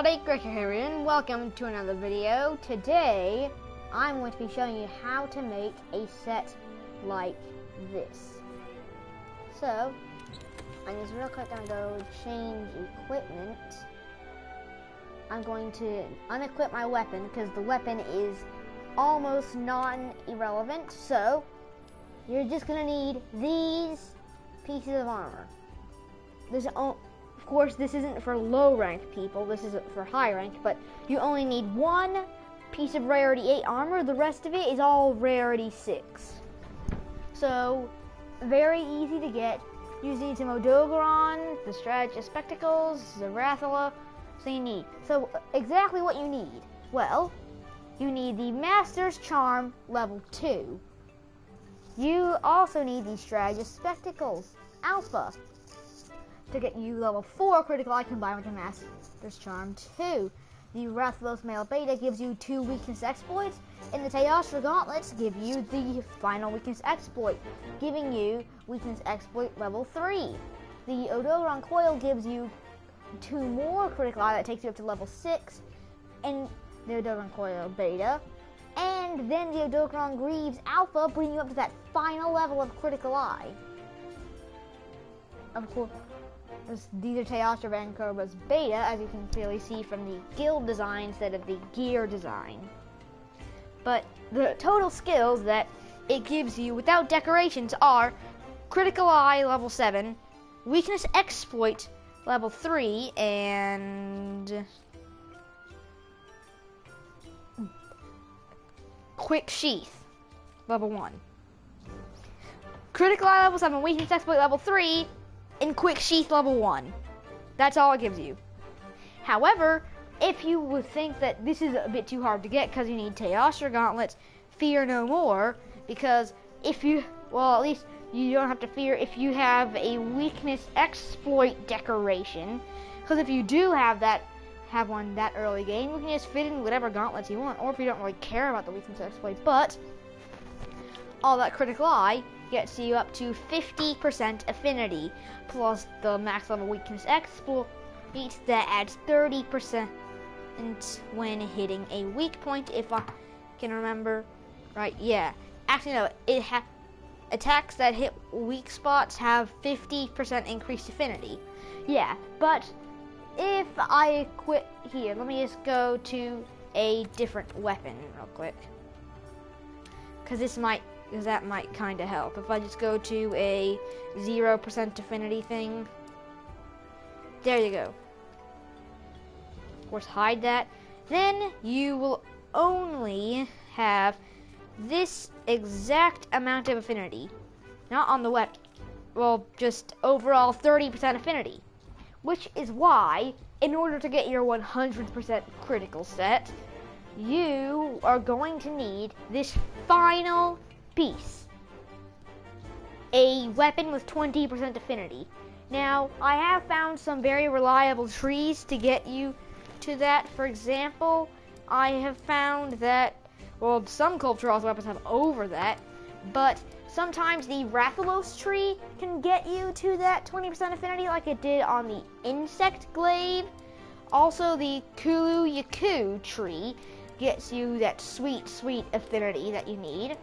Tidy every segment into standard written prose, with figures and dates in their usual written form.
everybody, Gregor here and welcome to another video. Today, I'm going to be showing you how to make a set like this. So, I'm just real quick going to go change equipment. I'm going to unequip my weapon because the weapon is almost non-irrelevant. So, you're just going to need these pieces of armor. Of course, this isn't for low rank people, this is for high rank, but you only need one piece of rarity 8 armor, the rest of it is all rarity 6. So, very easy to get. You just need some Odogaron, the Strategist Spectacles, the Rathala, so exactly what you need. Well, you need the Master's Charm level 2. You also need the Strategist Spectacles, Alpha, to get you level 4 critical eye combined with the Master's Charm 2. The Rathalos Male Beta gives you 2 weakness exploits, and the Teostra Gauntlets give you the final weakness exploit, giving you weakness exploit level 3. The Odogaron Coil gives you 2 more critical eye that takes you up to level 6, and the Odogaron Coil Beta, and then the Odogaron Greaves Alpha bring you up to that final level of critical eye. Of course, these are Teostra Vancobra's Beta, as you can clearly see from the guild design instead of the gear design. But the total skills that it gives you without decorations are Critical Eye level 7, Weakness Exploit level 3, and Quick Sheath level 1. Critical Eye level 7, Weakness Exploit level 3, and Quick Sheath level 1. That's all it gives you. However, if you would think that this is a bit too hard to get because you need Teostra Gauntlets, fear no more, because if you, well, at least you don't have to fear if you have a Weakness Exploit decoration, because if you do have one that early game, you can just fit in whatever gauntlets you want, or if you don't really care about the Weakness Exploit, but all that Critical Eye gets you up to 50% affinity, plus the max level weakness exploit that adds 30% when hitting a weak point, if I can remember right. Yeah, actually no, attacks that hit weak spots have 50% increased affinity. Yeah, but if I quit here, let me just go to a different weapon real quick, because that might kind of help. If I just go to a 0% affinity thing, there you go. Of course, hide that. Then you will only have this exact amount of affinity. Not on the weapon, well, just overall 30% affinity. Which is why, in order to get your 100% critical set, you are going to need this final piece, a weapon with 20% affinity. Now, I have found some very reliable trees to get you to that. For example, I have found that, well, some Cultural weapons have over that, but sometimes the Rathalos tree can get you to that 20% affinity like it did on the Insect Glaive. Also, the Kulu Yaku tree gets you that sweet, sweet affinity that you need.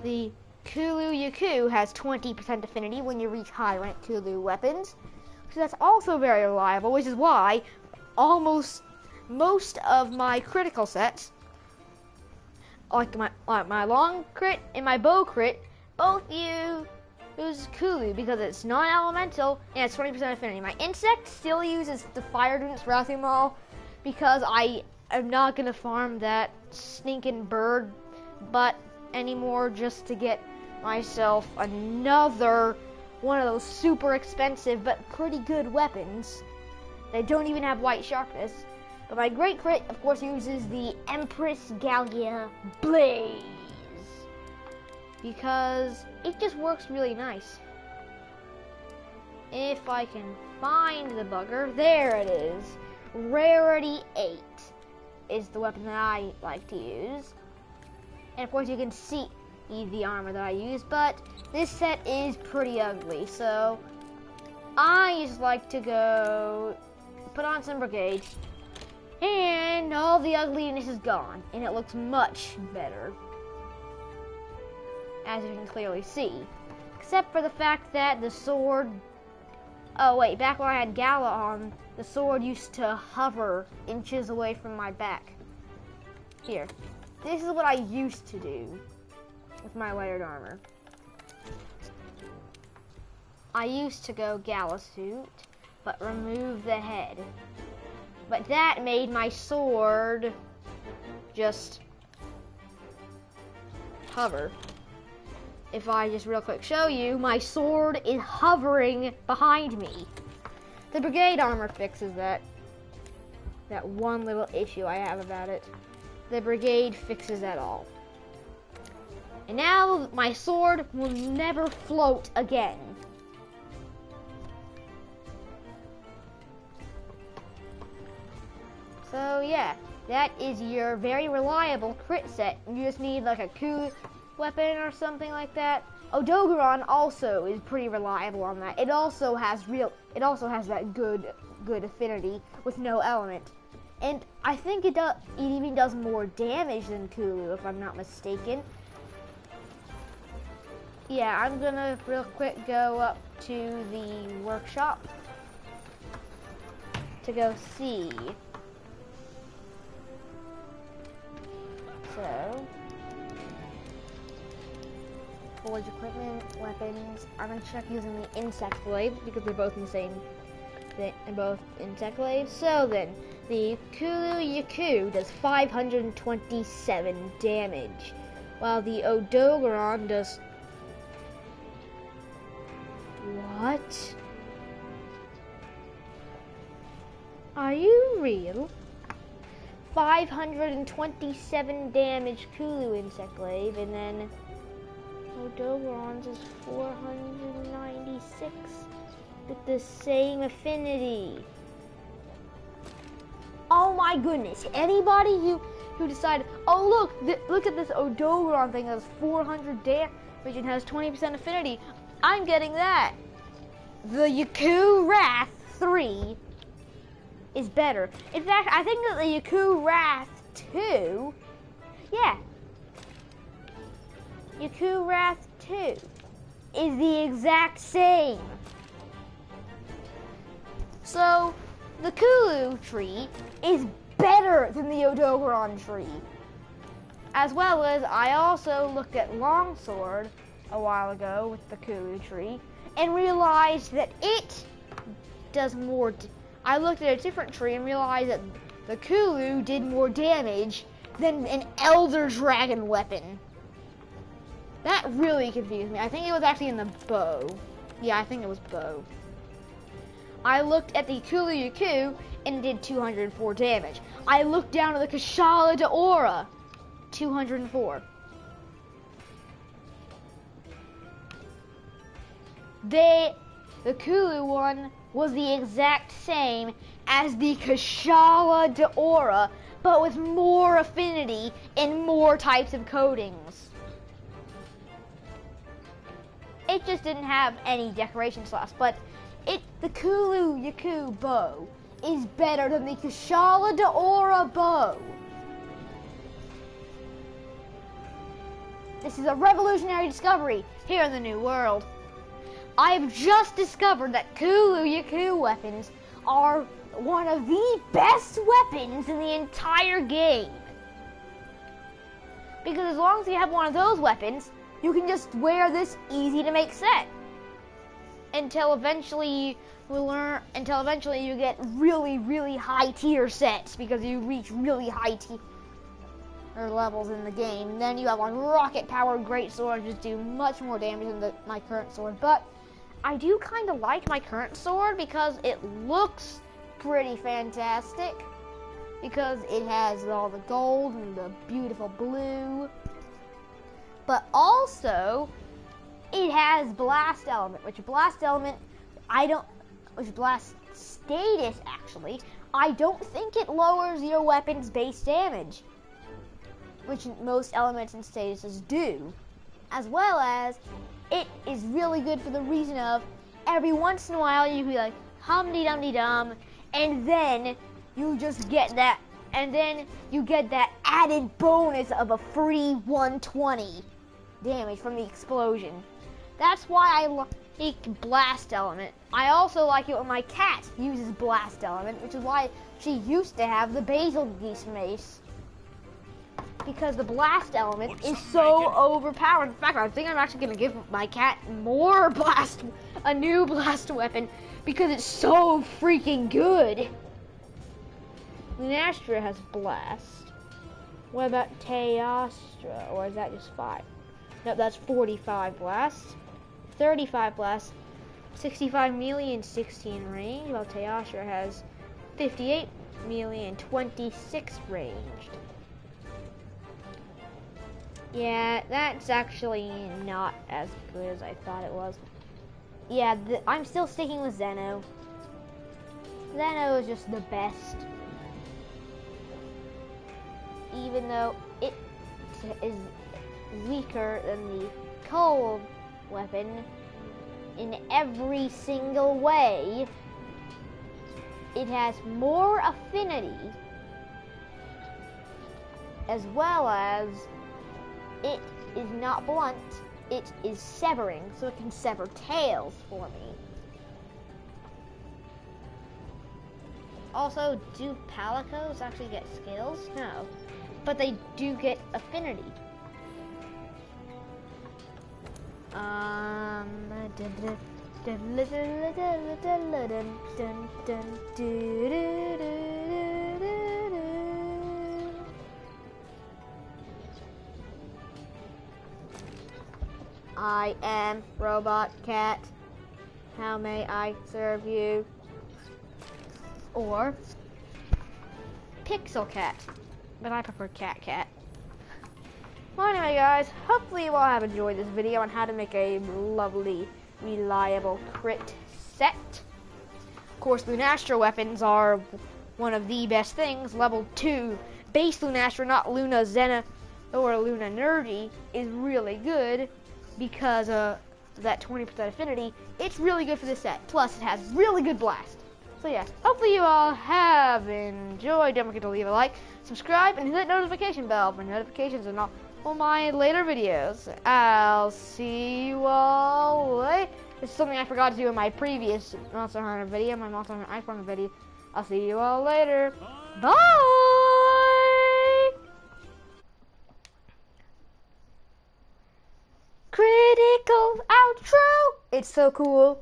The Kulu Yaku has 20% affinity when you reach high rank Kulu weapons, so that's also very reliable, which is why almost most of my critical sets, like my long crit and my bow crit, both use Kulu because it's non-elemental and it's 20% affinity. My insect still uses the Fire Dunes Rathumal because I am not gonna farm that stinking bird butt anymore just to get myself another one of those super expensive but pretty good weapons. They don't even have white sharpness. But my great crit, of course, uses the Empress Gallia Blaze because it just works really nice. If I can find the bugger, there it is. Rarity 8 is the weapon that I like to use. And of course you can see the armor that I use, but this set is pretty ugly, so I just like to go put on some brigade, And all the ugliness is gone, and it looks much better, as you can clearly see. Except for the fact that the sword, oh wait, back when I had Gala on, the sword used to hover inches away from my back. Here, this is what I used to do with my layered armor. I used to go Gala suit, but remove the head. But that made my sword just hover. If I just real quick show you, my sword is hovering behind me. The brigade armor fixes that one little issue I have about it. The brigade fixes that all. And now my sword will never float again. So yeah, that is your very reliable crit set. You just need like a coup weapon or something like that. Odogaron also is pretty reliable on that. It also has that good affinity with no element. And I think it even does more damage than Kulu, if I'm not mistaken. Yeah, I'm gonna real quick go up to the workshop to go see. So, forge equipment, weapons. I'm gonna check using the insect blade because they're both in the same thing, and both insect blades. So then, the Kulu Yaku does 527 damage, while the Odogaron does. What? Are you real? 527 damage Kulu insect glaive, and then Odogaron's is 496 with the same affinity. Oh my goodness! Anybody who decided, oh look at this Odogaron thing that has 400 damage and has 20% affinity. I'm getting that. The Yaku Wrath 3 is better. In fact, I think that the Yaku Wrath 2, yeah, Yaku Wrath 2 is the exact same. So, the Kulu tree is better than the Odogaron tree. As well as, I also looked at Longsword a while ago with the Kulu tree and realized that it does more. I looked at a different tree and realized that the Kulu did more damage than an Elder Dragon weapon. That really confused me. I think it was actually in the bow. Yeah, I think it was bow. I looked at the Kulu Yaku and did 204 damage. I looked down at the Kushala Daora, 204. The Kulu one was the exact same as the Kushala Daora, but with more affinity and more types of coatings. It just didn't have any decoration slots, but the Kulu Yaku bow is better than the Kushala Daora bow. This is a revolutionary discovery here in the New World. I have just discovered that Kulu Yaku weapons are one of the best weapons in the entire game. Because as long as you have one of those weapons, you can just wear this easy to make set. Until eventually you get really, really high tier sets because you reach really high tier levels in the game. And then you have like rocket powered great swords just do much more damage than my current sword. But I do kind of like my current sword because it looks pretty fantastic. Because it has all the gold and the beautiful blue. But also, it has blast element, which blast status actually, I don't think it lowers your weapon's base damage, which most elements and statuses do. As well as, it is really good for the reason of, every once in a while you can be like, hum-de-dum-de-dum, and then you just get that And then you get that added bonus of a free 120 damage from the explosion. That's why I like Blast Element. I also like it when my cat uses Blast Element, which is why she used to have the Basil Geese Mace. Because the Blast Element is so overpowered. In fact, I think I'm actually going to give my cat a new Blast Weapon, because it's so freaking good. Lunastra has Blast. What about Teostra? Or is that just 5? No, that's 45 Blast. 35 Blast. 65 melee and 16 range. While Teostra has 58 melee and 26 ranged. Yeah, that's actually not as good as I thought it was. Yeah, I'm still sticking with Zeno. Zeno is just the best. Even though it is weaker than the cold weapon in every single way, it has more affinity, as well as it is not blunt, it is severing, so it can sever tails for me. Also, do Palicos actually get skills? No. But they do get affinity. I am Robot Cat. How may I serve you? Or Pixel Cat, but I prefer Cat. Well, anyway, guys, hopefully you all have enjoyed this video on how to make a lovely, reliable crit set. Of course, Lunastra weapons are one of the best things. Level 2 base Lunastra, not Luna Zena or Luna Nerdy, is really good because of that 20% affinity. It's really good for this set. Plus, it has really good blast. So yes, hopefully you all have enjoyed. Don't forget to leave a like, subscribe, and hit that notification bell for notifications on all my later videos. I'll see you all later. This is something I forgot to do in my previous Monster Hunter video, my Monster Hunter iPhone video. I'll see you all later. Bye! Critical outro! It's so cool.